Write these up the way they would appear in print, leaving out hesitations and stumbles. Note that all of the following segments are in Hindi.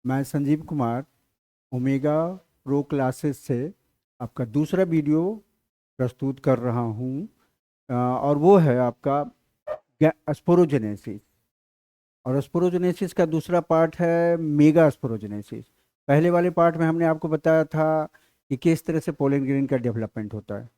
मैं Sanjeev Kumar omega pro classes से आपका दूसरा वीडियो प्रस्तुत कर रहा हूँ। और वो है आपका स्पोरोजेनेसिस। और स्पोरोजेनेसिस का दूसरा पार्ट है मेगा स्पोरोजेनेसिस। पहले वाले पार्ट में हमने आपको बताया था कि किस तरह से पोलन ग्रेन का डेवलपमेंट होता है।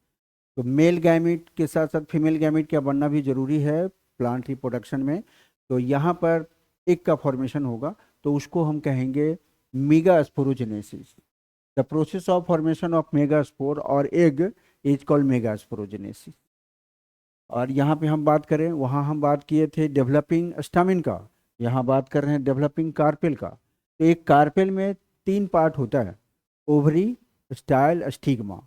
तो मेल गैमीट के साथ साथ फीमेल गैमीट का बनना भी जरूरी है प्लांट रिप्रोडक्शन में। तो यहाँ पर एक का फॉर्मेशन होगा, तो उसको हम कहेंगे megasporogenesis. The process of formation of megaspore और egg is called megasporogenesis. और यहाँ पे हम बात करें, वहाँ हम बात किए थे डेवलपिंग स्टामिन का, यहाँ बात कर रहे हैं डेवलपिंग कार्पेल का। तो एक कार्पेल में तीन पार्ट होता है, ओवरी, स्टाइल, स्टिग्मा।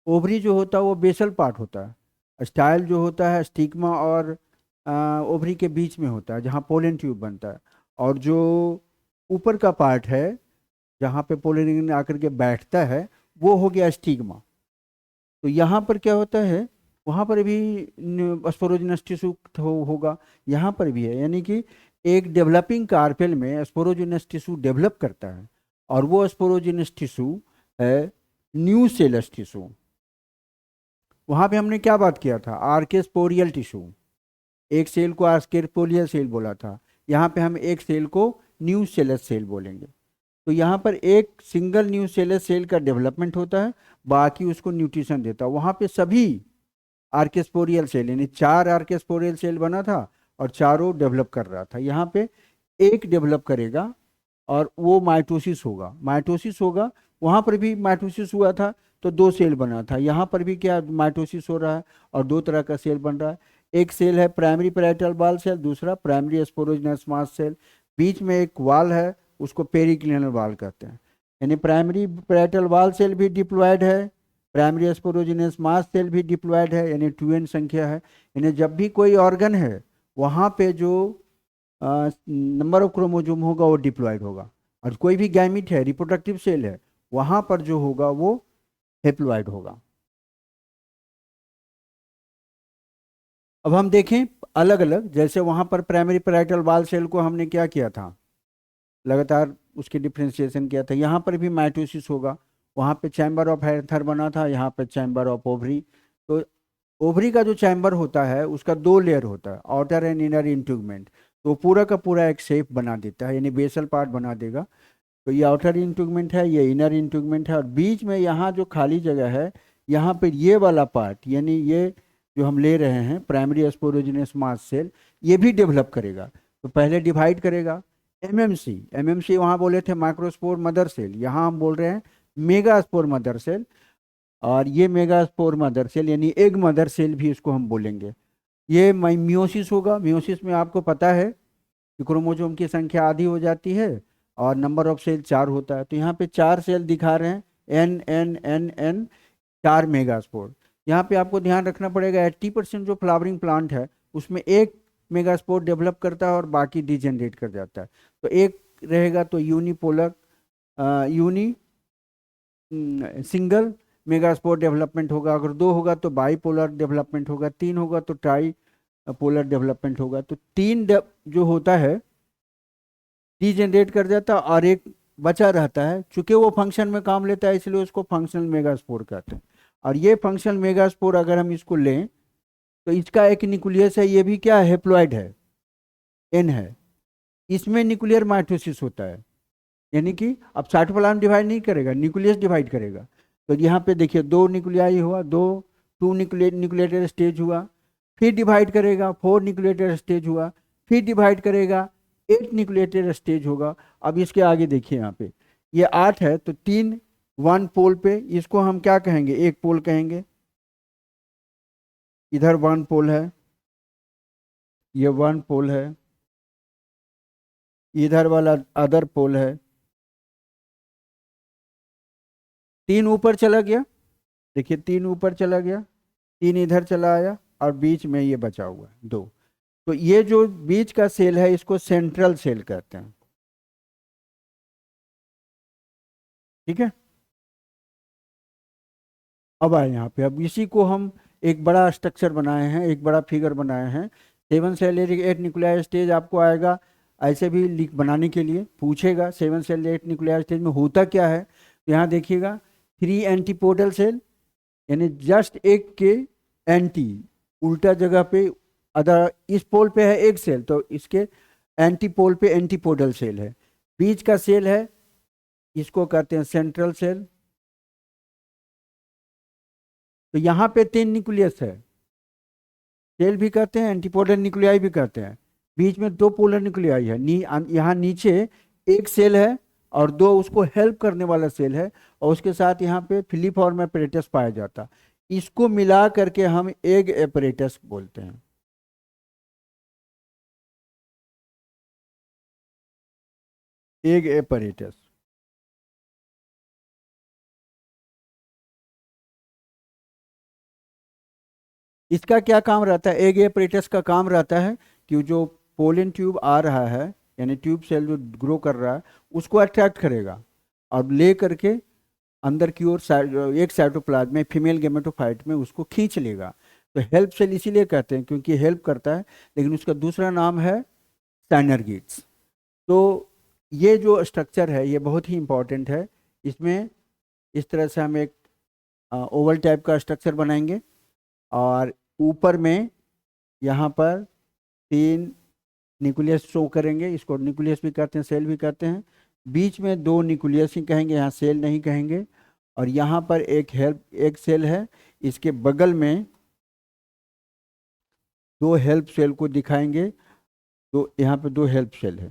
ओवरी जो होता है वो बेसल पार्ट होता है। स्टाइल जो होता है स्टिग्मा और ओवरी के बीच में होता है, जहाँ पोलन ट्यूब बनता है। और जो ऊपर का पार्ट है जहाँ पे पोलन आकर के बैठता है, वो हो गया स्टिग्मा। तो यहाँ पर क्या होता है, वहाँ पर भी स्पोरोजिनस टिश्यू होगा, यहाँ पर भी है। यानी कि एक डेवलपिंग कार्पेल में स्पोरोजिनस टिश्यू डेवलप करता है, और वो स्पोरोजिनस टिश्यू है न्यू सेलस टिश्यू। वहाँ पे हमने क्या बात किया था, आर्केस्पोरियल टिश्यू। एक सेल को आर्केस्पोरियल सेल बोला था, यहाँ पे हम एक सेल को न्यू सेलस सेल बोलेंगे। तो यहाँ पर एक सिंगल न्यू सेलस सेल का डेवलपमेंट होता है, बाकी उसको न्यूट्रिशन देता है। वहाँ पे सभी आर्केस्पोरियल सेल, यानी चार आर्केस्पोरियल सेल बना था और चारों डेवलप कर रहा था। यहाँ पे एक डेवलप करेगा और वो माइटोसिस होगा। माइटोसिस होगा, वहाँ पर भी माइटोसिस हुआ था तो दो सेल बना था, यहाँ पर भी क्या माइटोसिस हो रहा है और दो तरह का सेल बन रहा है। एक सेल है प्राइमरी पैराइटल बाल सेल, दूसरा प्राइमरी स्पोरोजिनस मास सेल। बीच में एक वाल है, उसको पेरिक्लिनल वाल कहते हैं। यानी प्राइमरी पैराइटल वाल सेल भी डिप्लॉयड है, प्राइमरी स्पोरोजिनस मास सेल भी डिप्लॉयड है, यानी 2n संख्या है। यानी जब भी कोई ऑर्गन है, वहाँ पे जो नंबर ऑफ क्रोमोजोम होगा वो डिप्लॉयड होगा। और कोई भी गैमिट है, रिप्रोडक्टिव सेल है, वहाँ पर जो होगा वो हेप्लॉयड होगा। अब हम देखें अलग अलग, जैसे वहाँ पर प्राइमरी पैराइटल बाल सेल को हमने क्या किया था, लगातार उसकी डिफ्रेंशिएशन किया था। यहाँ पर भी माइटोसिस होगा, वहाँ पे चैम्बर ऑफ हैंथर बना था, यहाँ पे चैम्बर ऑफ ओवरी। तो ओवरी का जो चैम्बर होता है उसका दो लेयर होता है, आउटर एंड इनर इंट्यूगमेंट। तो पूरा का पूरा एक शेप बना देता है, यानी बेसल पार्ट बना देगा। तो ये आउटर इंट्यूगमेंट है, ये इनर इंट्यूगमेंट है, और बीच में यहाँ जो खाली जगह है, यहाँ पर ये वाला पार्ट, यानी ये जो हम ले रहे हैं प्राइमरी स्पोरोजिनस मास सेल, ये भी डेवलप करेगा। तो पहले डिवाइड करेगा, एमएमसी। एमएमसी वहाँ बोले थे माइक्रोस्पोर मदर सेल, यहाँ हम बोल रहे हैं मेगा स्पोर मदर सेल। और ये मेगा स्पोर मदर सेल यानी एग मदर सेल भी इसको हम बोलेंगे। ये मियोसिस होगा। मियोसिस में आपको पता है कि क्रोमोसोम की संख्या आधी हो जाती है और नंबर ऑफ सेल चार होता है। तो यहाँ पे चार सेल दिखा रहे हैं, एन एन एन एन, चार मेगास्पोर। यहाँ पे आपको ध्यान रखना पड़ेगा 80% जो फ्लावरिंग प्लांट है उसमें एक मेगास्पोर डेवलप करता है और बाकी डिजेनरेट कर जाता है। तो एक रहेगा तो unipolar, uni single megaspore development होगा। अगर दो होगा तो बाईपोलर डेवलपमेंट होगा, तीन होगा तो ट्राई पोलर डेवलपमेंट होगा। तो जो होता है डीजेनरेट कर जाता है और एक बचा रहता है। चूंकि वो फंक्शन में काम लेता है इसलिए उसको फंक्शनल मेगास्पोर कहते हैं। और ये फंक्शनल मेगास्पोर अगर हम इसको लें तो इसका एक न्यूक्लियस है, ये भी क्या है, हेप्लॉइड है, एन है। इसमें न्यूक्लियर माइटोसिस होता है, यानी कि अब साइटोप्लाज्म डिवाइड नहीं करेगा, न्यूक्लियस डिवाइड करेगा। तो यहाँ पे देखिए दो न्यूक्लियाई हुआ, दो टू न्यूक्लिएटेड स्टेज हुआ, फिर डिवाइड करेगा, फोर न्यूक्लिएटेड स्टेज हुआ, फिर डिवाइड करेगा, एट न्यूक्लिएटेड स्टेज होगा। अब इसके आगे देखिए यहाँ पे ये आठ है, तो तीन वन पोल पे, इसको हम क्या कहेंगे, एक पोल कहेंगे। इधर वन पोल है, ये वन पोल है, इधर वाला अदर पोल है। तीन ऊपर चला गया, देखिए तीन ऊपर चला गया, तीन इधर चला आया, और बीच में ये बचा हुआ है दो। तो ये जो बीच का सेल है इसको सेंट्रल सेल कहते हैं। ठीक है, अब आए यहाँ पे, अब इसी को हम एक बड़ा स्ट्रक्चर बनाए हैं, एक बड़ा फिगर बनाए हैं। 7 सेल 8 न्यूक्लियर स्टेज आपको आएगा। ऐसे भी लिख बनाने के लिए पूछेगा 7 सेल 8 न्यूक्लियर स्टेज में होता क्या है। तो यहाँ देखिएगा 3 एंटीपोडल सेल, यानी जस्ट एक के एंटी, उल्टा जगह पे अदर, इस पोल पे है एक सेल तो इसके एंटी पोल पे एंटीपोडल सेल है। बीच का सेल है, इसको कहते हैं सेंट्रल सेल। तो यहाँ पे 3 न्यूक्लियस है, सेल भी कहते हैं, एंटीपोडल न्यूक्लियाई भी कहते हैं। बीच में 2 पोलर न्यूक्लियाई है, यहाँ नीचे एक सेल है और 2 उसको हेल्प करने वाला सेल है, और उसके साथ यहाँ पे फिलिफॉर्म एपरेटस पाया जाता। इसको मिला करके हम एग एपरेटस बोलते हैं। Egg apparatus. इसका क्या काम रहता है? एग एपरेटस का काम रहता है कि जो पोलन ट्यूब आ रहा है, यानी ट्यूब सेल जो ग्रो कर रहा है, उसको अट्रैक्ट करेगा और ले करके अंदर की ओर एक साइटोप्लाज्म में फीमेल गेमेटोफाइट में उसको खींच लेगा। तो हेल्प सेल इसीलिए कहते हैं क्योंकि हेल्प करता है, लेकिन उसका दूसरा नाम है साइनरगिड्स। तो ये जो स्ट्रक्चर है ये बहुत ही इंपॉर्टेंट है। इसमें इस तरह से हम एक ओवल टाइप का स्ट्रक्चर बनाएंगे और ऊपर में यहाँ पर 3 न्यूक्लियस शो करेंगे। इसको न्यूक्लियस भी कहते हैं, सेल भी कहते हैं। बीच में 2 न्यूक्लियस ही कहेंगे, यहाँ सेल नहीं कहेंगे। और यहाँ पर एक सेल है, इसके बगल में 2 हेल्प सेल को दिखाएंगे। तो यहाँ पे 2 हेल्प सेल है,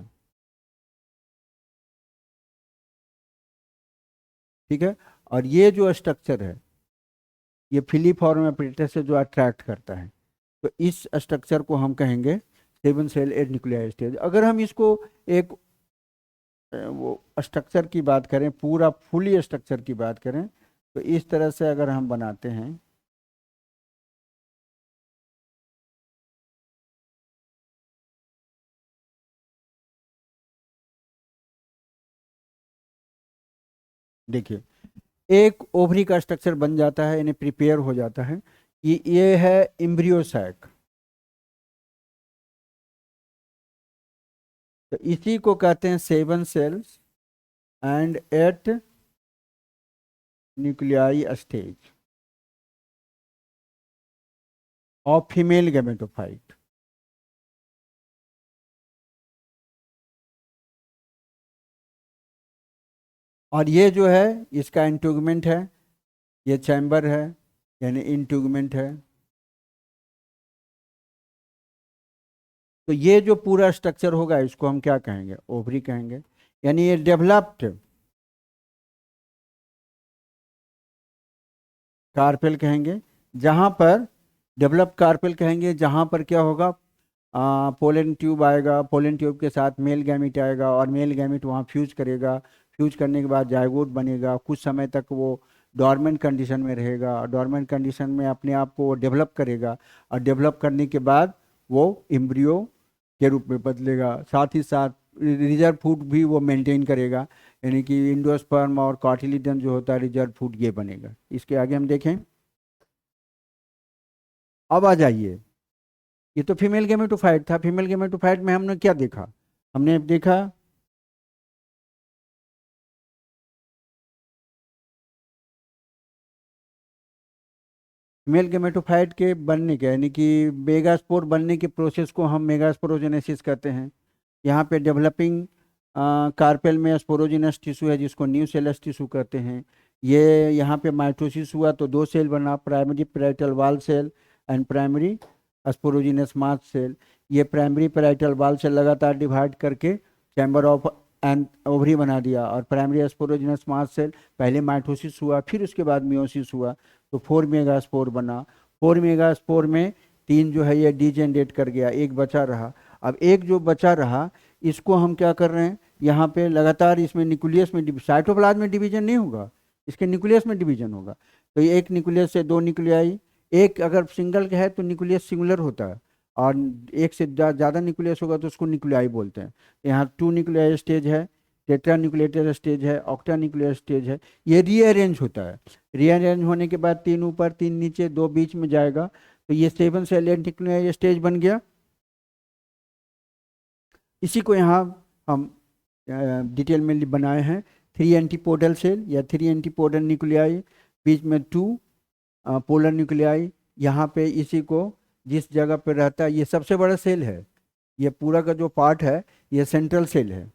ठीक है। और ये जो स्ट्रक्चर है ये फिलिफॉर्म एपरेटस से जो अट्रैक्ट करता है, तो इस स्ट्रक्चर को हम कहेंगे 7 सेल 8 न्यूक्लियर स्टेज। अगर हम इसको एक वो स्ट्रक्चर की बात करें, पूरा फुली स्ट्रक्चर की बात करें, तो इस तरह से अगर हम बनाते हैं, देखिए एक ओवरी का स्ट्रक्चर बन जाता है, यानी प्रिपेयर हो जाता है। ये है एम्ब्रियो सैक। तो इसी को कहते हैं 7 cells and 8 nuclei stage of female gametophyte. और ये जो है इसका इंट्यूगमेंट है, ये चैम्बर है, यानी इंट्यूगमेंट है। तो ये जो पूरा स्ट्रक्चर होगा इसको हम क्या कहेंगे? ओवरी कहेंगे। यानी ये डेवलप्ड कार्पेल कहेंगे, जहाँ पर डेवलप कार्पेल कहेंगे, जहाँ पर क्या होगा, पोलन ट्यूब आएगा, पोलन ट्यूब के साथ मेल गैमिट आएगा और मेल गैमिट वहाँ फ्यूज करेगा। फ्यूज करने के बाद जायगोट बनेगा, कुछ समय तक वो डॉर्मेंट कंडीशन में रहेगा और डॉर्मेंट कंडीशन में अपने आप को वो डेवलप करेगा, और डेवलप करने के बाद वो एम्ब्रियो के रूप में बदलेगा। साथ ही साथ रिजर्व फूड भी वो मेंटेन करेगा, यानी कि इंडोस्पर्म और कार्टिलिडन जो होता है रिजर्व फूड ये बनेगा। इसके आगे हम देखें, अब आ जाइए, ये तो फीमेल गेमेटोफाइट था। फीमेल गेमेटोफाइट में हमने क्या देखा? हमने देखा मेल गेमेटोफाइट के बनने के, यानी कि मेगास्पोर बनने के प्रोसेस को हम मेगास्पोरोजेनेसिस कहते हैं। यहाँ पे डेवलपिंग कार्पेल में स्पोरोजिनस टिश्यू है जिसको न्यू सेलस टिश्यू कहते हैं। ये यहाँ पे माइटोसिस हुआ तो 2 सेल बना, primary parietal wall cell and primary sporogenous mass cell. ये प्राइमरी पैराइटल वाल सेल लगातार डिवाइड करके चैम्बर ऑफ एंड ओवरी बना दिया, और प्राइमरी स्पोरोजिनस मास सेल पहले माइटोसिस हुआ, फिर उसके बाद मियोसिस हुआ, तो 4 मेगास्पोर बना। 4 मेगास्पोर में 3 जो है ये डिजेनरेट कर गया, एक बचा रहा। अब एक जो बचा रहा इसको हम क्या कर रहे हैं, यहाँ पे लगातार इसमें न्यूक्लियस में साइटोप्लाज्म में डिवीजन नहीं होगा, इसके न्यूक्लियस में डिवीजन होगा। तो ये एक न्यूक्लियस से 2 न्यूक्लियाई, एक अगर सिंगल का है तो न्यूक्लियस सिंगुलर होता है, और एक से ज़्यादा न्यूक्लियस होगा तो उसको न्यूक्लियाई बोलते हैं। यहाँ 2 न्यूक्लियाई स्टेज है, टेट्रा न्यूक्लिएटेड स्टेज है, ऑक्टा न्यूक्लियर स्टेज है। ये रीअरेंज होता है, रीअरेंज होने के बाद 3 ऊपर 3 नीचे 2 बीच में जाएगा, तो ये 7 सेल न्यूक्लियाई स्टेज बन गया। इसी को यहाँ हम डिटेल में बनाए हैं। 3 एंटीपोडल सेल या 3 एंटीपोडल न्यूक्लियाई, बीच में 2 पोलर न्यूक्लियाई। यहाँ पे इसी को जिस जगह पे रहता है, ये सबसे बड़ा सेल है। ये पूरा का जो पार्ट है ये सेंट्रल सेल है।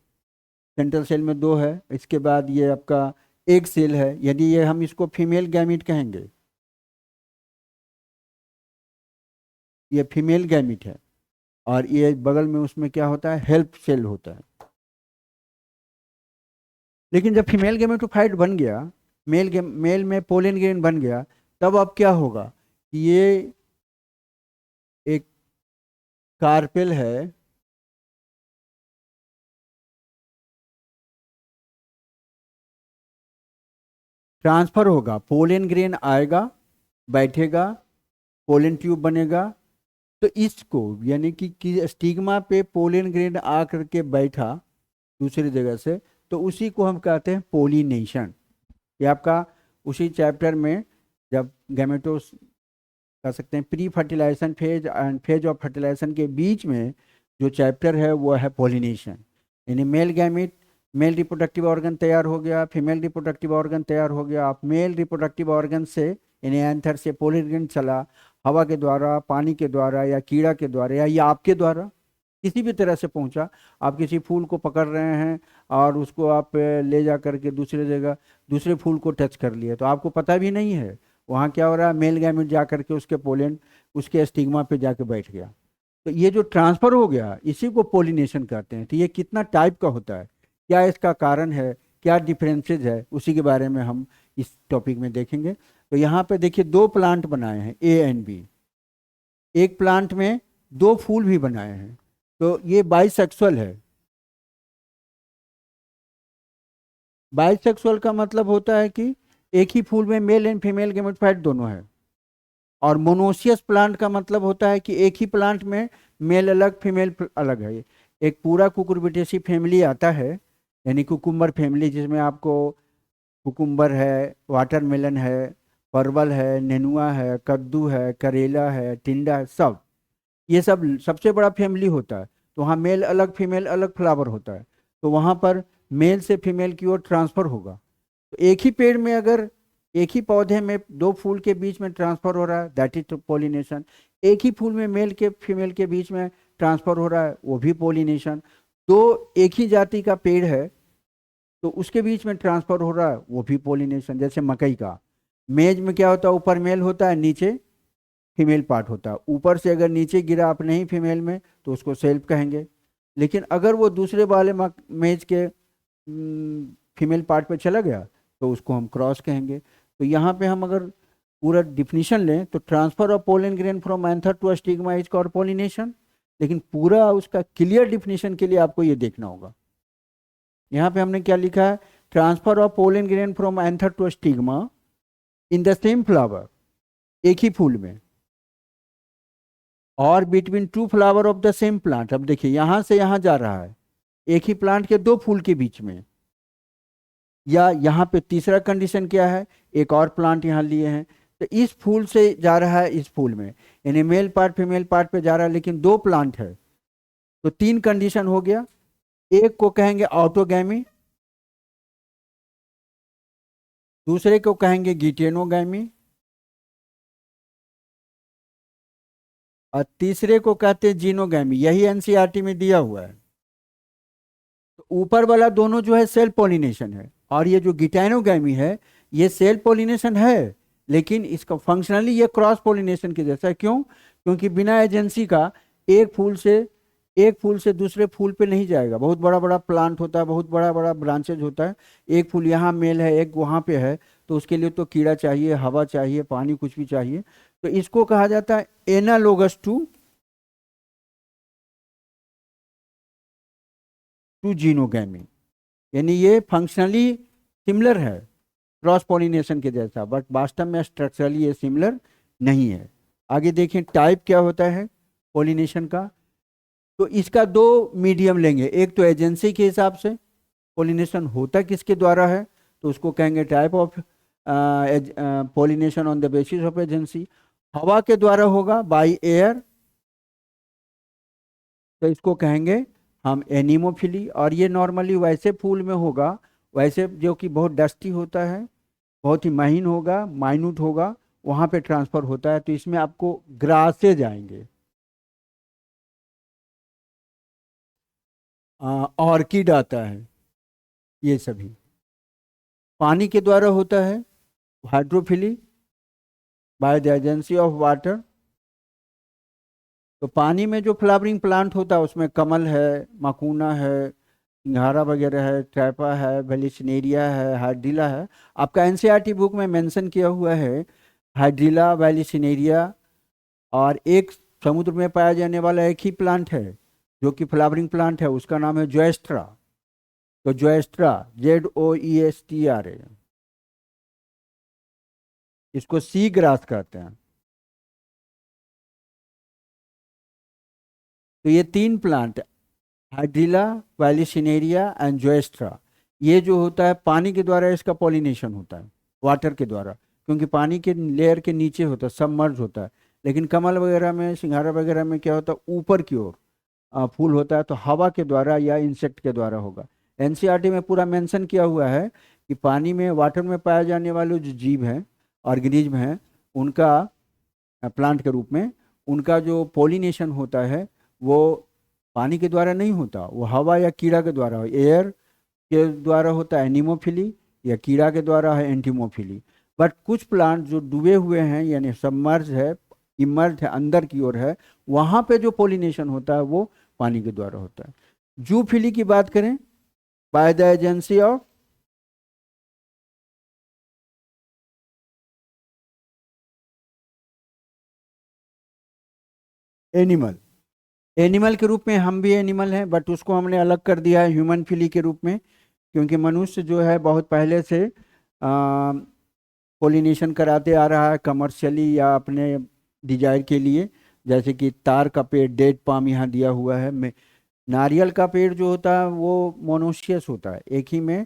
सेंट्रल सेल में 2 है। इसके बाद ये आपका एक सेल है, यदि ये हम इसको फीमेल गैमीट कहेंगे, ये फीमेल गैमीट है। और ये बगल में उसमें क्या होता है, हेल्प सेल होता है। लेकिन जब फीमेल गैमेटोफाइट बन गया, मेल में पोलन ग्रेन बन गया, तब अब क्या होगा, ये एक कार्पेल है, ट्रांसफर होगा, पोलन ग्रेन आएगा, बैठेगा, पोलन ट्यूब बनेगा। तो इसको यानी कि स्टिग्मा पे पोलन ग्रेन आ करके बैठा दूसरी जगह से, तो उसी को हम कहते हैं पोलिनेशन। ये आपका उसी चैप्टर में जब गैमेटोस कह सकते हैं pre fertilisation phase and phase of fertilisation के बीच में जो चैप्टर है वो है पोलिनेशन। यानी male gamete, male reproductive organ तैयार हो गया, फीमेल रिप्रोडक्टिव ऑर्गन तैयार हो गया। आप मेल रिप्रोडक्टिव ऑर्गन से यानी एंथर से पोलन ग्रेन चला, हवा के द्वारा, पानी के द्वारा, या कीड़ा के द्वारा, या ये आपके द्वारा किसी भी तरह से पहुंचा। आप किसी फूल को पकड़ रहे हैं और उसको आप ले जा करके दूसरी जगह दूसरे फूल को टच कर लिए, तो आपको पता भी नहीं है वहाँ क्या हो रहा है। मेल गैमेट जा करके उसके पोलन उसके स्टिग्मा पे जाके बैठ गया। तो ये जो ट्रांसफर हो गया इसी को पोलिनेशन कहते हैं। तो ये कितना टाइप का होता है, क्या इसका कारण है, क्या डिफरेंसेस है, उसी के बारे में हम इस टॉपिक में देखेंगे। तो यहाँ पे देखिए 2 प्लांट बनाए हैं, ए एंड बी। एक प्लांट में 2 फूल भी बनाए हैं, तो ये बाइसेक्सुअल है। बाइसेक्सुअल का मतलब होता है कि एक ही फूल में मेल एंड फीमेल गैमेटोफाइट दोनों है। और मोनोसियस प्लांट का मतलब होता है कि एक ही प्लांट में मेल अलग फीमेल अलग है। एक पूरा कुकुरबिटेसी फैमिली आता है, यानी कुकुम्बर फैमिली, जिसमें आपको कुकुम्बर है, वाटरमेलन है, परवल है, नेनुआ है, कद्दू है, करेला है, टिंडा है, सब ये सब सबसे बड़ा फैमिली होता है। तो वहाँ मेल अलग फीमेल अलग फ्लावर होता है, तो वहाँ पर मेल से फीमेल की ओर ट्रांसफर होगा। तो एक ही पेड़ में अगर एक ही पौधे में 2 फूल के बीच में ट्रांसफर हो रहा है, दैट इज पोलिनेशन। एक ही फूल में मेल के फीमेल के बीच में ट्रांसफर हो रहा है, वो भी पोलिनेशन। तो एक ही जाति का पेड़ है तो उसके बीच में ट्रांसफर हो रहा है, वो भी पोलिनेशन। जैसे मकई का मेज में क्या होता है, ऊपर मेल होता है, नीचे फीमेल पार्ट होता है। ऊपर से अगर नीचे गिरा अपने ही फीमेल में तो उसको सेल्फ कहेंगे। लेकिन अगर वो दूसरे वाले मेज के फीमेल पार्ट पे चला गया तो उसको हम क्रॉस कहेंगे। तो यहाँ पे हम अगर पूरा डिफिनीशन लें तो transfer of pollen grain from anther to stigma is called pollination. लेकिन पूरा उसका क्लियर डिफिनीशन के लिए आपको ये देखना होगा। यहाँ पे हमने क्या लिखा है, transfer of pollen grain from anther to stigma in the same flower, एक ही फूल में, और between 2 flower of the same plant. अब देखिए यहां से यहां जा रहा है, एक ही प्लांट के 2 फूल के बीच में। या यहाँ पे तीसरा कंडीशन क्या है, एक और प्लांट यहाँ लिए हैं, तो इस फूल से जा रहा है इस फूल में, यानी मेल पार्ट फीमेल पार्ट पे जा रहा है, लेकिन 2 प्लांट है। तो 3 कंडीशन हो गया। एक को कहेंगे ऑटोगैमी, दूसरे को कहेंगे गिटेनोगैमी, और तीसरे को कहते हैं जीनोगैमी। यही एनसीईआरटी में दिया हुआ है। तो ऊपर वाला दोनों जो है सेल्फ पॉलिनेशन है, और ये जो गिटेनोगैमी है ये सेल्फ पॉलिनेशन है, लेकिन इसका फंक्शनली ये क्रॉस पॉलिनेशन के जैसा है। क्यों? क्योंकि बिना एजेंसी का एक फूल से दूसरे फूल पे नहीं जाएगा। बहुत बड़ा बड़ा प्लांट होता है, बहुत बड़ा बड़ा ब्रांचेज होता है, एक फूल यहाँ मेल है एक वहाँ पे है, तो उसके लिए तो कीड़ा चाहिए, हवा चाहिए, पानी, कुछ भी चाहिए। तो इसको कहा जाता है एनालोगस टू जीनोगैमी। यानी ये फंक्शनली सिमिलर है क्रॉस पॉलिनेशन के जैसा, बट वास्तव में स्ट्रक्चरली ये सिमिलर नहीं है। आगे देखें टाइप क्या होता है पॉलिनेशन का। तो इसका 2 मीडियम लेंगे, एक तो एजेंसी के हिसाब से पॉलिनेशन होता किसके द्वारा है, तो उसको कहेंगे type of pollination on the basis of agency. हवा के द्वारा होगा बाय एयर, तो इसको कहेंगे हम एनिमोफिली, और ये नॉर्मली वैसे फूल में होगा, वैसे जो कि बहुत डस्टी होता है, बहुत ही महीन होगा, माइन्यूट होगा, वहाँ पे ट्रांसफर होता है। तो इसमें आपको ग्रासेज आएंगे, ऑर्किड आता है, ये सभी पानी के द्वारा होता है। Hydrophily by the agency of water. तो पानी में जो फ्लावरिंग प्लांट होता है उसमें कमल है, मकूना है, सिंघाड़ा वगैरह है, ट्रैपा है, वेलिसिनेरिया है, हाइड्रिला है। आपका एनसीईआरटी बुक में मेंशन किया हुआ है हाइड्रिला, वेलिसिनेरिया। और एक समुद्र में पाया जाने वाला एक ही प्लांट है जो कि फ्लावरिंग प्लांट है, उसका नाम है जोएस्ट्रा। तो जोएस्ट्रा, JOESTRA, इसको सी ग्रास कहते हैं। तो ये तीन प्लांट, हाइड्रिला, वैलिसिनेरिया एंड जोएस्ट्रा, ये जो होता है पानी के द्वारा इसका पॉलिनेशन होता है, वाटर के द्वारा, क्योंकि पानी के लेयर के नीचे होता है, सबमर्ज होता है। लेकिन कमल वगैरह में, सिंघाड़ा वगैरह में क्या होता है, ऊपर की ओर फूल होता है, तो हवा के द्वारा या इंसेक्ट के द्वारा होगा। एनसीईआरटी में पूरा मेंशन किया हुआ है कि पानी में, वाटर में पाए जाने वाले जो जीव हैं, ऑर्गेनिज्म हैं, उनका प्लांट के रूप में, उनका जो पोलिनेशन होता है वो पानी के द्वारा नहीं होता, वो हवा या कीड़ा के द्वारा, एयर के द्वारा होता है एनिमोफिली, या कीड़ा के द्वारा है एंटीमोफिली। बट कुछ प्लांट जो डूबे हुए हैं, यानी सबमर्ज है, इमर्ज है, अंदर की ओर है, वहाँ पे जो पोलिनेशन होता है वो पानी के द्वारा होता है। जूफिली की बात करें, by the agency of animal. Animal के रूप में हम भी एनिमल हैं, बट उसको हमने अलग कर दिया है ह्यूमन फिली के रूप में, क्योंकि मनुष्य जो है बहुत पहले से पोलिनेशन कराते आ रहा है कमर्शियली या अपने डिजायर के लिए। जैसे कि तार का पेड़, डेट पाम यहाँ दिया हुआ है। नारियल का पेड़ जो होता है वो मोनोशियस होता है, एक ही में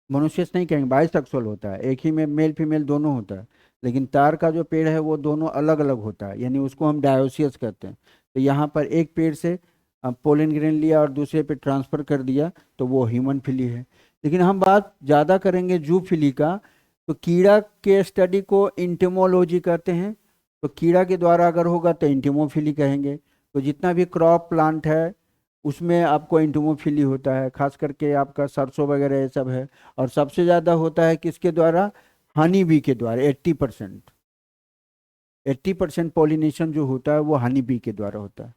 मोनोशियस नहीं कहेंगे, बाइसेक्सुअल होता है, एक ही में मेल फीमेल दोनों होता है। लेकिन तार का जो पेड़ है वो दोनों अलग अलग होता है, यानी उसको हम डायोसियस कहते हैं। तो यहाँ पर एक पेड़ से पोलन ग्रेन लिया और दूसरे पे ट्रांसफर कर दिया, तो वो ह्यूमन फिली है। लेकिन हम बात ज़्यादा करेंगे जू फिली का। तो कीड़ा के स्टडी को इंटेमोलॉजी कहते हैं। तो कीड़ा के द्वारा अगर होगा तो इंटेमोफिली कहेंगे। तो जितना भी क्रॉप प्लांट है उसमें आपको इंटोमोफिली होता है, खास करके आपका सरसों वगैरह ये सब है। और सबसे ज़्यादा होता है किसके द्वारा, हनी बी के द्वारा। 80% पॉलिनेशन जो होता है वो हनी बी के द्वारा होता है।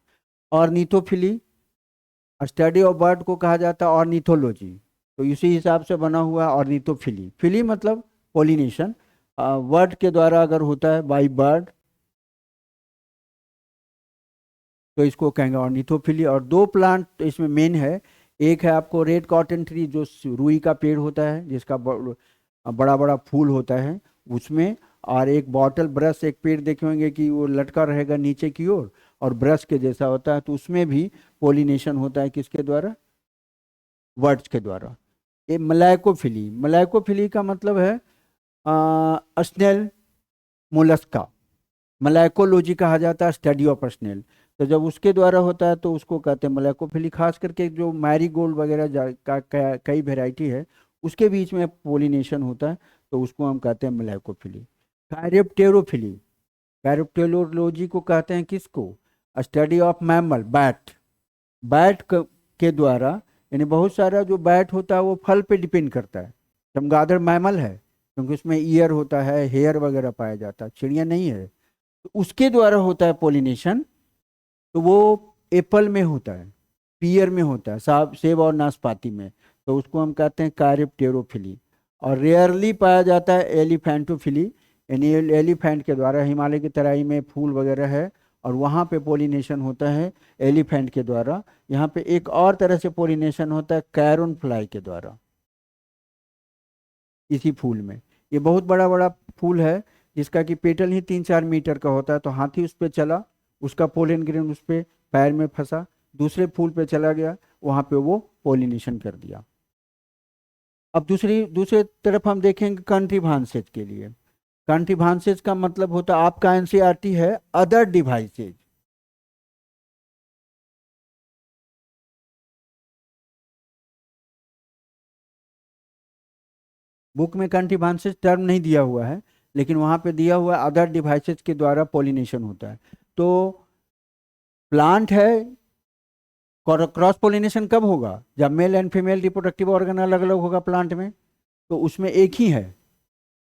ऑर्निथोफिली, स्टडी ऑफ बर्ड को कहा जाता है ऑर्निथोलॉजी। तो इसी हिसाब से बना हुआ है ऑर्निथोफिली। फिली मतलब पॉलिनेशन, वर्ड के द्वारा अगर होता है बाई बर्ड तो इसको कहेंगे ऑर्निथोफिली। और दो प्लांट इसमें मेन है। एक है आपको रेड कॉटन ट्री, जो रुई का पेड़ होता है जिसका बड़ा बड़ा फूल होता है उसमें। और एक बॉटल ब्रश, एक पेड़ देखे होंगे कि वो लटका रहेगा नीचे की ओर और ब्रश के जैसा होता है, तो उसमें भी पोलिनेशन होता है किसके द्वारा, वर्ड्स के द्वारा। ये मलाइकोफिली, मलाइकोफिली का मतलब है स्नेल मोलस्का। मलाइकोलॉजी कहा जाता है स्टडी ऑफ स्नेल। तो जब उसके द्वारा होता है तो उसको कहते हैं मलाइकोफिली। खास करके जो मैरीगोल्ड वगैरह कई वेराइटी है उसके बीच में पोलिनेशन होता है, तो उसको हम कहते हैं मलाइकोफिली। कैरिप्टेरोफिली, कैरिप्टेरोलॉजी को कहते हैं किसको, study of mammal, bat. Bat के द्वारा, यानी बहुत सारा जो बैट होता है वो फल पे डिपेंड करता है। चमगादड़ मैमल है क्योंकि उसमें ईयर होता है, हेयर वगैरह पाया जाता है, चिड़िया नहीं है। तो उसके द्वारा होता है पोलिनेशन। तो वो एप्पल में होता है, पियर में होता है, सेब और नाशपाती में। तो उसको हम कहते हैं कैरिप्टेरोफिली। और रेयरली पाया जाता है एलिफेंटोफिली, यानी एलिफेंट के द्वारा, हिमालय की तराई में फूल वगैरह है और वहाँ पे पोलिनेशन होता है एलिफेंट के द्वारा। यहाँ पे एक और तरह से पोलिनेशन होता है कैरोन फ्लाई के द्वारा, इसी फूल में। ये बहुत बड़ा बड़ा फूल है जिसका कि पेटल ही 3-4 मीटर का होता है। तो हाथी उस पर चला, उसका पोलन ग्रेन उस पे पैर में फंसा, दूसरे फूल पे चला गया, वहां पे वो पोलिनेशन कर दिया। अब दूसरे तरफ हम देखेंगे कंट्री भांसेज के लिए। कंट्री भांसेज का मतलब होता है, आपका एनसीईआरटी है अदर डिवाइसेज। बुक में कंट्रीबांसेस टर्म नहीं दिया हुआ है, लेकिन वहाँ पे दिया हुआ है अदर डिवाइसेस के द्वारा पोलिनेशन होता है। तो प्लांट है, क्रॉस पोलिनेशन कब होगा? जब mail and female reproductive organ अलग अलग होगा प्लांट में, तो उसमें एक ही है,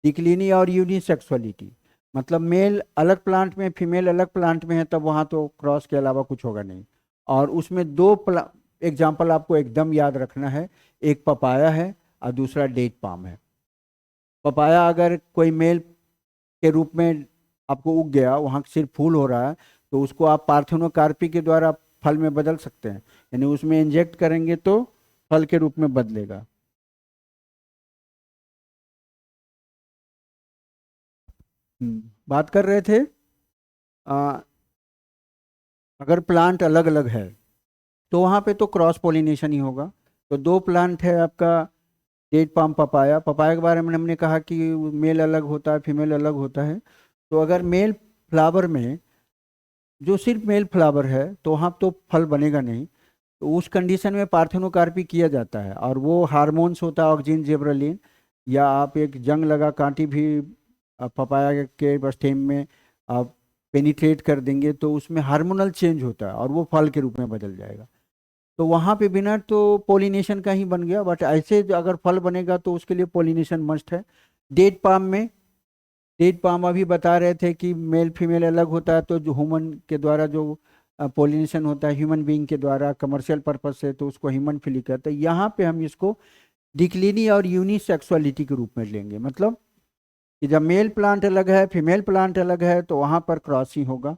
डिक्लिनी और यूनिसेक्सुअलिटी। मतलब मेल अलग प्लांट में, फीमेल अलग प्लांट में है, तब वहाँ तो क्रॉस के अलावा कुछ होगा नहीं। और उसमें दो एग्जाम्पल आपको एकदम याद रखना है, एक पपाया है और दूसरा डेट पाम है। पपाया अगर कोई मेल के रूप में आपको उग गया, वहाँ सिर्फ फूल हो रहा है, तो उसको आप पार्थेनोकार्पी के द्वारा फल में बदल सकते हैं, यानी उसमें इंजेक्ट करेंगे तो फल के रूप में बदलेगा। बात कर रहे थे आ, अगर प्लांट अलग अलग है तो वहाँ पे तो क्रॉस पोलिनेशन ही होगा। तो दो प्लांट है आपका, डेट पाम पपाया। पपाया के बारे में हमने कहा कि मेल अलग होता है, फीमेल अलग होता है। तो अगर मेल फ्लावर में जो सिर्फ मेल फ्लावर है तो वहाँ तो फल बनेगा नहीं, तो उस कंडीशन में पार्थेनोकार्पी किया जाता है, और वो हार्मोन्स होता है ऑक्जिन जिबरेलिन, या आप एक जंग लगा कांटी भी पपाया के स्टेम में आप पेनिट्रेट कर देंगे तो उसमें हार्मोनल चेंज होता है और वो फल के रूप में बदल जाएगा। तो वहाँ पे बिना तो पोलिनेशन का ही बन गया, बट ऐसे जो अगर फल बनेगा तो उसके लिए पोलिनेशन मस्ट है। डेट पाम में, डेट पाम अभी बता रहे थे कि मेल फीमेल अलग होता है, तो जो ह्यूमन के द्वारा जो पोलिनेशन होता है ह्यूमन बीइंग के द्वारा कमर्शियल पर्पज से, तो उसको ह्यूमन फिली कहते हैं। यहाँ पे हम इसको डिक्लिनी और यूनिसेक्सुअलिटी के रूप में लेंगे। मतलब कि जब मेल प्लांट अलग है, फीमेल प्लांट अलग है, तो वहाँ पर क्रॉसिंग होगा।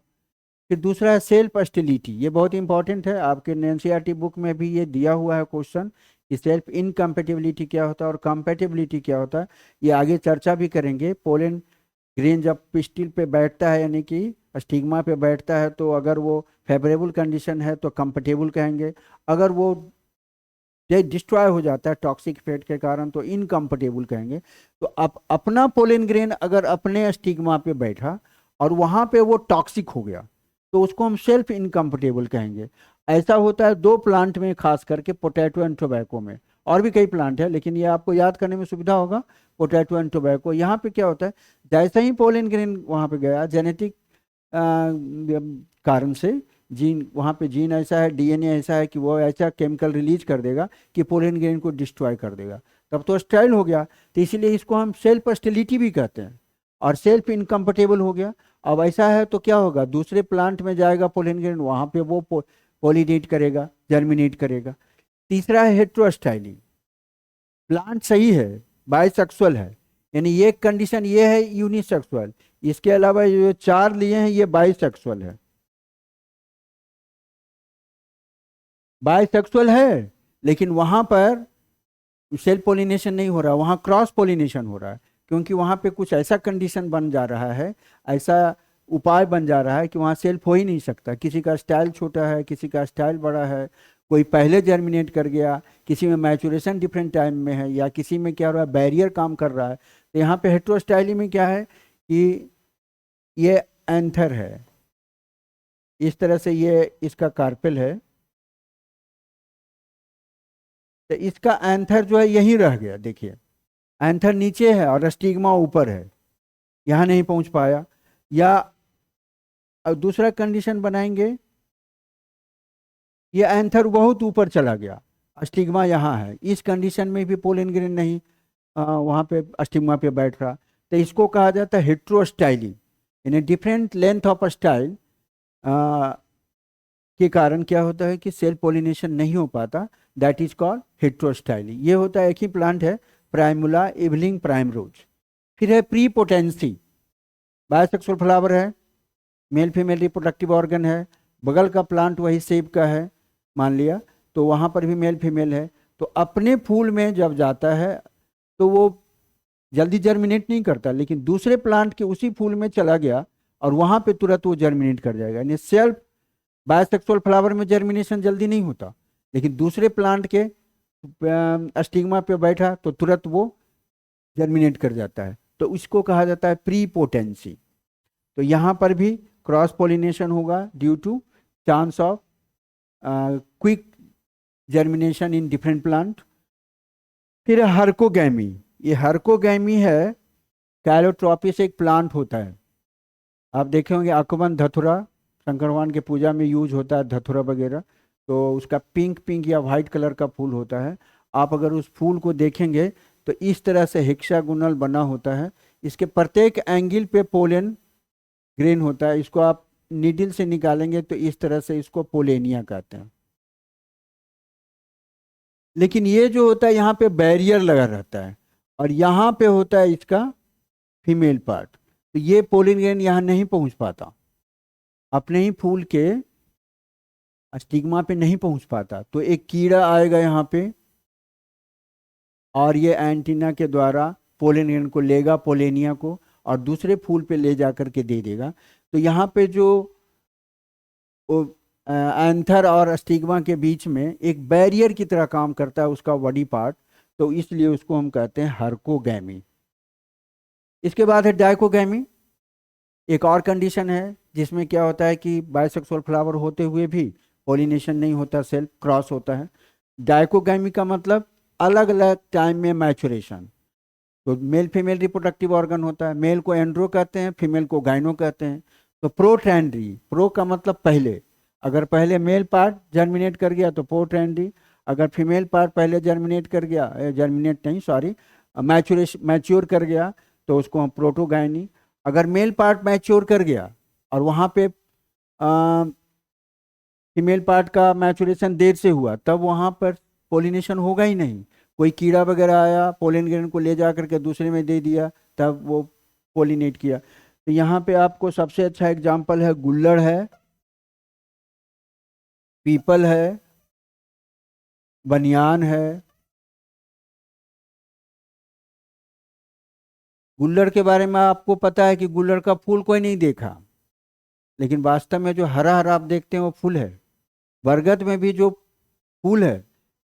फिर दूसरा है सेल्फ स्टेलिटी, ये बहुत इंपॉर्टेंट है, आपके एनसीईआरटी बुक में भी ये दिया हुआ है क्वेश्चन कि सेल्फ इनकम्पेटिबिलिटी क्या होता है और कंपेटिबिलिटी क्या होता है। ये आगे चर्चा भी करेंगे। पोलन ग्रेन जब पिस्टिल पे बैठता है, यानी कि स्टिग्मा पे बैठता है, तो अगर वो फेवरेबल कंडीशन है तो कंपेटेबल कहेंगे, अगर वो डिस्ट्रॉय हो जाता है टॉक्सिक इफेक्ट के कारण तो इनकम्पेटेबल कहेंगे। तो अपना पोलन ग्रेन अगर अपने स्टिग्मा पे बैठा और वहाँ पे वो टॉक्सिक हो गया, तो उसको हम सेल्फ इनकम्पेटेबल कहेंगे। ऐसा होता है दो प्लांट में, खास करके पोटैटो एंड टोबैको में। और भी कई प्लांट है, लेकिन ये आपको याद करने में सुविधा होगा। पोटैटो एंड टोबैको, यहाँ पे क्या होता है, जैसे ही पोलन ग्रेन वहाँ पे गया, जेनेटिक कारण से जीन, वहाँ पे जीन ऐसा है, डीएनए ऐसा है कि वो ऐसा केमिकल रिलीज कर देगा कि पोलन ग्रेन को डिस्ट्रॉय कर देगा, तब तो स्टाइल हो गया। तो इसीलिए इसको हम सेल्फ स्टेलिटी भी कहते हैं, और सेल्फ इनकम्पेटेबल हो गया। अब ऐसा है तो क्या होगा, दूसरे प्लांट में जाएगा पोलन ग्रेन, वहाँ पे वो पोलिनेट करेगा, जर्मिनेट करेगा। तीसरा है हेट्रोस्टाइलिंग, प्लांट सही है, बाइसेक्सुअल है, यानी ये कंडीशन ये है यूनिसेक्सुअल, इसके अलावा ये चार लिए हैं ये बाइसेक्सुअल है। बाइसेक्सुअल है, लेकिन वहां पर सेल्फ पोलिनेशन नहीं हो रहा, वहां क्रॉस पोलिनेशन हो रहा है, क्योंकि वहां पे कुछ ऐसा कंडीशन बन जा रहा है, ऐसा उपाय बन जा रहा है कि वहां सेल्फ हो ही नहीं सकता। किसी का स्टाइल छोटा है, किसी का स्टाइल बड़ा है, कोई पहले जर्मिनेट कर गया, किसी में मैचुरेशन डिफरेंट टाइम में है, या किसी में क्या हो रहा है, बैरियर काम कर रहा है। तो यहाँ पे हेट्रोस्टाइली में क्या है कि ये एंथर है, इस तरह से ये इसका कार्पेल है, तो इसका एंथर जो है यहीं रह गया। देखिए एंथर नीचे है और स्टिग्मा ऊपर है, यहाँ नहीं पहुंच पाया। या अब दूसरा कंडीशन बनाएंगे, ये एंथर बहुत ऊपर चला गया, स्टिग्मा यहाँ है, इस कंडीशन में भी पोलन ग्रेन नहीं वहाँ पे स्टिग्मा पे बैठ रहा, तो इसको कहा जाता है हेट्रोस्टाइली। यानी डिफरेंट लेंथ ऑफ स्टाइल के कारण क्या होता है कि सेल पोलिनेशन नहीं हो पाता, दैट इज कॉल्ड हेट्रोस्टाइली। ये होता है, एक ही प्लांट है, प्राइमुला इवलिंग प्राइमरोज। फिर है प्री पोटेंसी, बायसेक्सुअल फ्लावर है, मेल फीमेल रिप्रोडक्टिव ऑर्गन है, बगल का प्लांट वही सेब का है मान लिया, तो वहाँ पर भी मेल फीमेल है। तो अपने फूल में जब जाता है तो वो जल्दी जर्मिनेट नहीं करता, लेकिन दूसरे प्लांट के उसी फूल में चला गया और वहाँ पे तुरंत वो जर्मिनेट कर जाएगा। यानी सेल्फ बायसेक्सुअल फ्लावर में जर्मिनेशन जल्दी नहीं होता, लेकिन दूसरे प्लांट के स्टिग्मा पे बैठा तो तुरंत वो जर्मिनेट कर जाता है, तो इसको कहा जाता है प्री पोटेंसी। तो यहाँ पर भी क्रॉस पोलिनेशन होगा due to chance of quick germination in different plant. फिर हर्कोगैमी, ये हर्कोगैमी है, कैलोट्रॉपिस एक प्लांट होता है। आप देखे होंगे अकवन धतुरा, शंकर भगवान के पूजा में यूज होता है धतुरा वगैरह, तो उसका पिंक पिंक या वाइट कलर का फूल होता है। आप अगर उस फूल को देखेंगे तो इस तरह से हेक्सागोनल बना होता है। इसके प्रत्येक एंगल पे पोलन ग्रेन होता है। इसको आप नीडल से निकालेंगे तो इस तरह से इसको पोलेनिया कहते हैं। लेकिन ये जो होता है यहाँ पे बैरियर लगा रहता है, और यहाँ पे होता है इसका फीमेल पार्ट, तो ये पोलन ग्रेन यहाँ नहीं पहुँच पाता, अपने ही फूल के स्टिग्मा पे नहीं पहुँच पाता। तो एक कीड़ा आएगा यहाँ पे, और ये एंटीना के द्वारा पोलन ग्रेन को लेगा, पोलेनिया को, और दूसरे फूल पे ले जा करके दे देगा। तो यहाँ पे जो एंथर और स्टिग्मा के बीच में एक बैरियर की तरह काम करता है उसका बॉडी पार्ट, तो इसलिए उसको हम कहते हैं हर्कोगैमी। इसके बाद है डाइकोगैमी। एक और कंडीशन है जिसमें क्या होता है कि बाइसेक्सुअल फ्लावर होते हुए भी पॉलिनेशन नहीं होता, सेल्फ क्रॉस होता है। डाइकोगैमी का मतलब अलग अलग टाइम में मैचुरेशन। तो मेल फीमेल रिप्रोडक्टिव ऑर्गन होता है, मेल को एंड्रो कहते हैं, फीमेल को गाइनो कहते हैं। तो प्रोट्रेंड्री, प्रो का मतलब पहले, अगर पहले मेल पार्ट जर्मिनेट कर गया तो प्रोट्रेंड्री, अगर फीमेल पार्ट पहले जर्मिनेट कर गया, जर्मिनेट नहीं सॉरी, मैच्योर कर गया तो उसको हम प्रोटोगाइनी। अगर मेल पार्ट मैच्योर कर गया और वहाँ पे फीमेल पार्ट का मैचुरेशन देर से हुआ, तब वहाँ पर पोलिनेशन होगा ही नहीं। कोई कीड़ा वगैरह आया, पोलन ग्रेन को ले जा करके दूसरे में दे दिया, तब वो पोलिनेट किया। तो यहाँ पे आपको सबसे अच्छा एग्जाम्पल है गुल्लड़ है, पीपल है, बनियान है। गुल्लड़ के बारे में आपको पता है कि गुल्लड़ का फूल कोई नहीं देखा, लेकिन वास्तव में जो हरा हरा आप देखते हैं वो फूल है। बरगद में भी जो फूल है,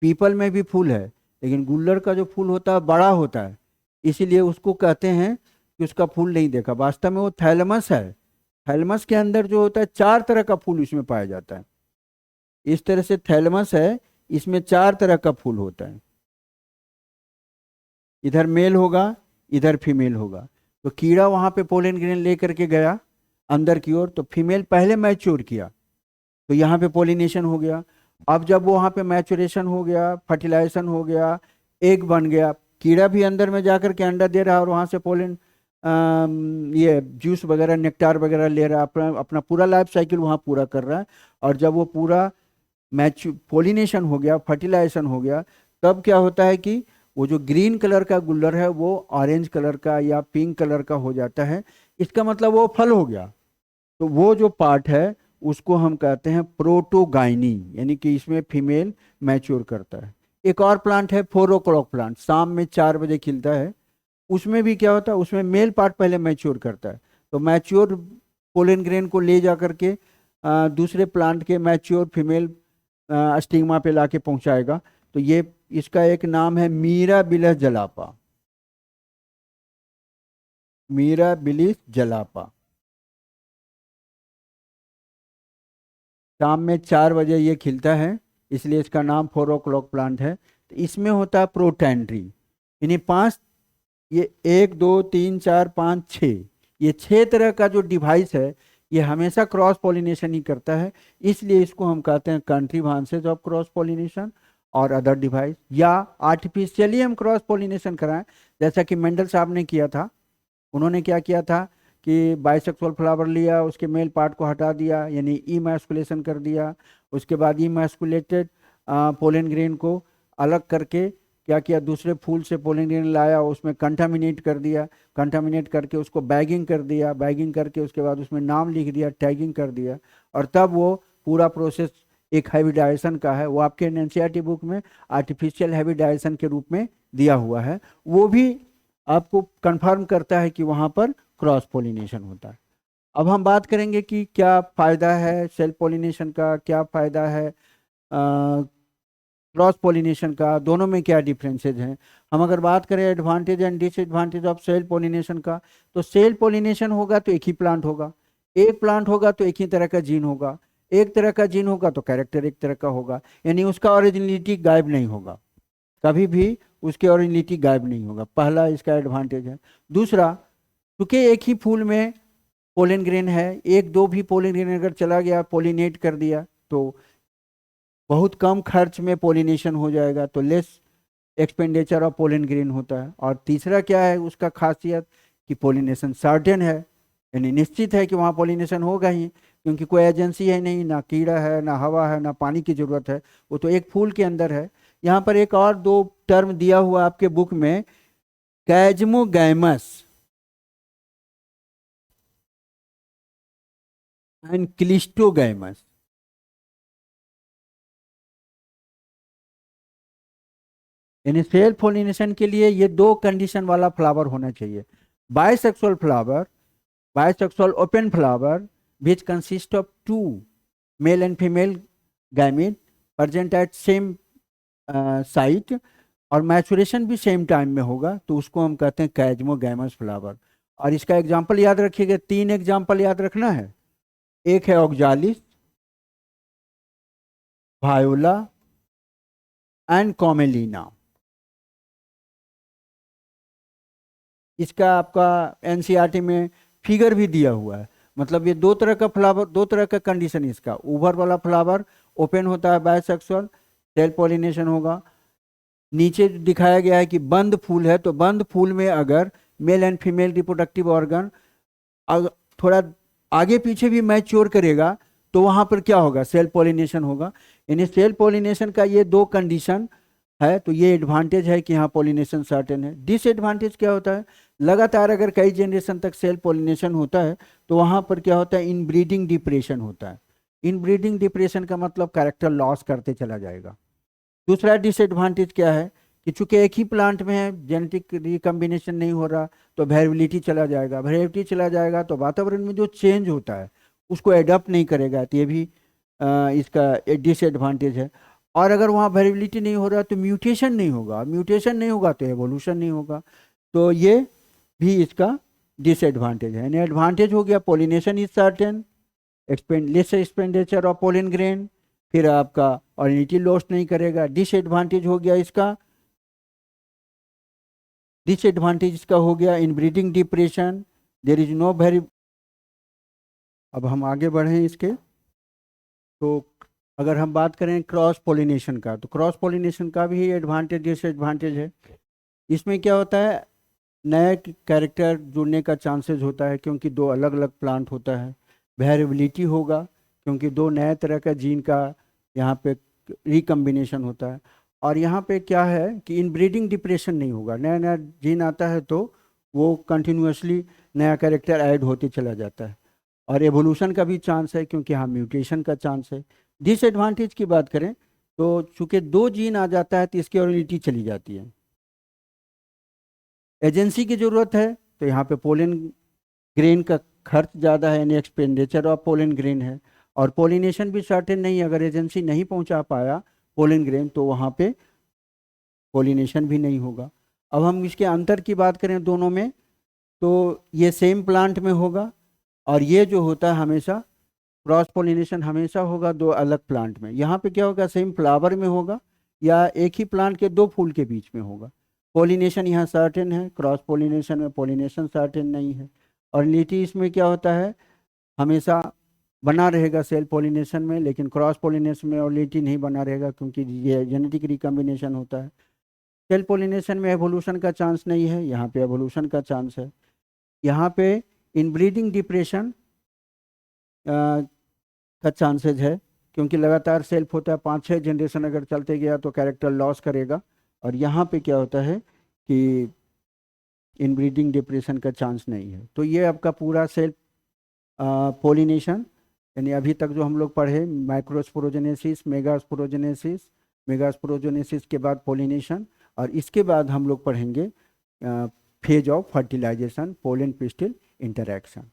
पीपल में भी फूल है, लेकिन गुल्लड़ का जो फूल होता है बड़ा होता है, इसीलिए उसको कहते हैं कि उसका फूल नहीं देखा। वास्तव में वो थैलमस है। थैलमस के अंदर जो होता है 4 तरह का फूल इसमें पाया जाता है। इस तरह से थैलमस है, इसमें 4 तरह का फूल होता है। इधर मेल होगा, इधर फीमेल होगा। तो कीड़ा वहां पे पोलन ग्रेन लेकर के गया अंदर की ओर, तो फीमेल पहले मैच्योर किया, तो यहाँ पे पोलिनेशन हो गया। अब जब वहाँ पे मैचुरेशन हो गया, फर्टिलाइजेशन हो गया, एग बन गया, कीड़ा भी अंदर में जाकर के अंडा दे रहा है और वहाँ से पोलन ये जूस वगैरह, नेक्टार वगैरह ले रहा है, अपना अपना पूरा लाइफ साइकिल वहाँ पूरा कर रहा है। और जब वो पूरा पोलिनेशन हो गया, फर्टिलाइजेशन हो गया, तब क्या होता है कि वो जो ग्रीन कलर का गुल्लर है वो ऑरेंज कलर का या पिंक कलर का हो जाता है। इसका मतलब वो फल हो गया। तो वो जो पार्ट है उसको हम कहते हैं प्रोटोगाइनी, यानी कि इसमें फीमेल मैच्योर करता है। एक और प्लांट है 4 o'clock प्लांट, शाम में 4 बजे खिलता है। उसमें भी क्या होता है, उसमें मेल पार्ट पहले मैच्योर करता है, तो मैच्योर पोलन ग्रेन को ले जा करके दूसरे प्लांट के मैच्योर फीमेल स्टिग्मा पे लाके पहुंचाएगा। तो ये इसका एक नाम है मीराबिलस जलापा, मीराबिलिस जलापा। शाम में 4 बजे ये खिलता है, इसलिए इसका नाम 4 o'clock प्लांट है। तो इसमें होता है प्रोटेंड्री, यानी 5, ये 1 2 3 4 5 6, ये 6 तरह का जो डिवाइस है ये हमेशा क्रॉस पॉलिनेशन ही करता है। इसलिए इसको हम कहते हैं कंट्री भांसेज ऑफ क्रॉस पॉलिनेशन और अदर डिवाइस, या आर्टिफिशियली हम क्रॉस पॉलिनेशन कराएं, जैसा कि मेंडल साहब ने किया था। उन्होंने क्या किया था कि बाइसेक्सुअल फ्लावर लिया, उसके मेल पार्ट को हटा दिया, यानी इमैस्कुलेशन कर दिया। उसके बाद इमैस्कुलेटेड पोलन ग्रेन को अलग करके क्या किया, दूसरे फूल से पोलन ग्रेन लाया, उसमें कंटामिनेट कर दिया, कंटामिनेट करके उसको बैगिंग कर दिया, बैगिंग करके उसके बाद उसमें नाम लिख दिया, टैगिंग कर दिया, और तब वो पूरा प्रोसेस एक हाइब्रिडाइजेशन का है। वो आपके एनसीईआरटी बुक में आर्टिफिशियल हाइब्रिडाइजेशन के रूप में दिया हुआ है। वो भी आपको कंफर्म करता है कि वहाँ पर क्रॉस पोलिनेशन होता है। अब हम बात करेंगे कि क्या फ़ायदा है सेल्फ पोलिनेशन का, क्या फ़ायदा है क्रॉस पोलिनेशन का, दोनों में क्या डिफरेंसेज हैं। हम अगर बात करें advantage and disadvantage of self pollination का, तो सेल्फ पोलिनेशन होगा तो एक ही प्लांट होगा, एक प्लांट होगा तो एक ही तरह का जीन होगा, एक तरह का जीन होगा तो कैरेक्टर एक तरह का होगा, यानी उसका ओरिजिनलिटी गायब नहीं होगा, कभी भी उसकी ओरिजिनलिटी गायब नहीं होगा। पहला इसका एडवांटेज है। दूसरा, क्योंकि एक ही फूल में पोलन ग्रेन है, एक दो भी पोलन ग्रेन अगर चला गया, पोलिनेट कर दिया, तो बहुत कम खर्च में पोलिनेशन हो जाएगा, तो less expenditure of pollen grain होता है। और तीसरा क्या है उसका खासियत कि पोलिनेशन सर्टेन है, यानी निश्चित है कि वहाँ पोलिनेशन होगा ही, क्योंकि कोई एजेंसी है नहीं, ना कीड़ा है, ना हवा है, ना पानी की जरूरत है, वो तो एक फूल के अंदर है। यहाँ पर एक और दो टर्म दिया हुआ आपके बुक में, कैज्मोगैमस एंड क्लिस्टोगैमस। यानी सेल्फ पोलिनेशन के लिए ये दो कंडीशन वाला फ्लावर होना चाहिए। Bisexual flower, bisexual open flower which consist of two male and female gamete present at same site, और मैचुरेशन भी सेम टाइम में होगा, तो उसको हम कहते हैं कैज्मोगैमस फ्लावर। और इसका एग्जाम्पल याद रखिएगा, 3 एग्जाम्पल याद रखना है। एक है ऑक्जालिस, वायोला एंड कॉमेलिना। इसका आपका एनसीईआरटी में फिगर भी दिया हुआ है। मतलब ये दो तरह का फ्लावर, दो तरह का कंडीशन, इसका ऊपर वाला फ्लावर ओपन होता है, बायसेक्सुअल, सेल्फ पॉलिनेशन होगा। नीचे दिखाया गया है कि बंद फूल है, तो बंद फूल में अगर mail and female reproductive organ थोड़ा आगे पीछे भी मैच्योर करेगा, तो वहां पर क्या होगा, सेल्फ पॉलिनेशन होगा। यानी सेल्फ पॉलिनेशन का ये दो कंडीशन है, तो ये एडवांटेज है कि यहाँ पॉलिनेशन सर्टेन है। डिसएडवांटेज क्या होता है, लगातार अगर कई जनरेशन तक सेल्फ पॉलिनेशन होता है, तो वहां पर क्या होता है, इनब्रीडिंग डिप्रेशन होता है। इनब्रीडिंग डिप्रेशन का मतलब कैरेक्टर लॉस करते चला जाएगा। दूसरा डिसएडवांटेज क्या है कि चूंकि एक ही प्लांट में है, जेनेटिक रिकम्बिनेशन नहीं हो रहा, तो वेरिएबिलिटी चला जाएगा। वेरिएबिलिटी चला जाएगा तो वातावरण में जो चेंज होता है उसको एडप्ट नहीं करेगा, तो ये भी इसका डिसएडवांटेज है। और अगर वहाँ वेरिएबिलिटी नहीं हो रहा तो म्यूटेशन नहीं होगा, म्यूटेशन नहीं होगा तो एवोल्यूशन नहीं होगा, तो ये भी इसका डिसएडवांटेज है। यानी एडवांटेज हो गया, pollination is certain, less expenditure of pollen grain, फिर आपका ऑरिजिनिटी लॉस नहीं करेगा। डिसएडवांटेज हो गया इसका, डिसएडवांटेज इसका हो गया inbreeding depression, there is no very. अब हम आगे बढ़ें इसके, तो अगर हम बात करें क्रॉस पोलिनेशन का, तो क्रॉस पोलिनेशन का भी एडवांटेज डिसएडवांटेज है। इसमें क्या होता है, नए कैरेक्टर जुड़ने का चांसेस होता है, क्योंकि दो अलग अलग प्लांट होता है। वेरिएबिलिटी होगा, क्योंकि दो नए तरह का जीन का यहाँ पे रिकम्बिनेशन होता है। और यहाँ पे क्या है कि इनब्रीडिंग डिप्रेशन नहीं होगा, नया नया जीन आता है तो वो कंटिन्यूसली नया कैरेक्टर ऐड होते चला जाता है। और एवोल्यूशन का भी चांस है, क्योंकि यहाँ म्यूटेशन का चांस है। डिसएडवांटेज की बात करें तो चूंकि दो जीन आ जाता है तो इसकी ओरिजिनिटी चली जाती है, एजेंसी की जरूरत है, तो यहाँ पे पोलन ग्रेन का खर्च ज़्यादा है, यानी एक्सपेंडिचर ऑफ पोलन ग्रेन है। और पोलिनेशन भी सर्टेन नहीं, अगर एजेंसी नहीं पहुँचा पाया पोलन ग्रेन, तो वहाँ पे पोलिनेशन भी नहीं होगा। अब हम इसके अंतर की बात करें दोनों में, तो ये सेम प्लांट में होगा, और ये जो होता है हमेशा क्रॉस पोलिनेशन हमेशा होगा दो अलग प्लांट में। यहाँ पे क्या होगा, सेम फ्लावर में होगा या एक ही प्लांट के दो फूल के बीच में होगा। पोलिनेशन यहाँ सर्टेन है, क्रॉस पोलिनेशन में पोलिनेशन सर्टेन नहीं है। और लीटी इसमें क्या होता है, हमेशा बना रहेगा सेल्फ पोलिनेशन में, लेकिन क्रॉस पोलिनेशन में ऑर्लिटी नहीं बना रहेगा, क्योंकि ये जेनेटिक रिकम्बिनेशन होता है। सेल्फ पोलिनेशन में एवोल्यूशन का चांस नहीं है, यहाँ पे एवोल्यूशन का चांस है। यहाँ पे इनब्रीडिंग डिप्रेशन का चांसेज है, क्योंकि लगातार सेल्फ होता है, 5-6 जनरेशन अगर चलते गया तो कैरेक्टर लॉस करेगा। और यहाँ पे क्या होता है कि इनब्रीडिंग डिप्रेशन का चांस नहीं है। तो ये आपका पूरा सेल्फ पोलिनेशन, यानी अभी तक जो हम लोग पढ़े, माइक्रोस्पोरोजेनेसिस, मेगास्पोरोजेनेसिस, मेगास्पोरोजेनेसिस के बाद पोलिनेशन, और इसके बाद हम लोग पढ़ेंगे phase of fertilisation, pollen pistil interaction.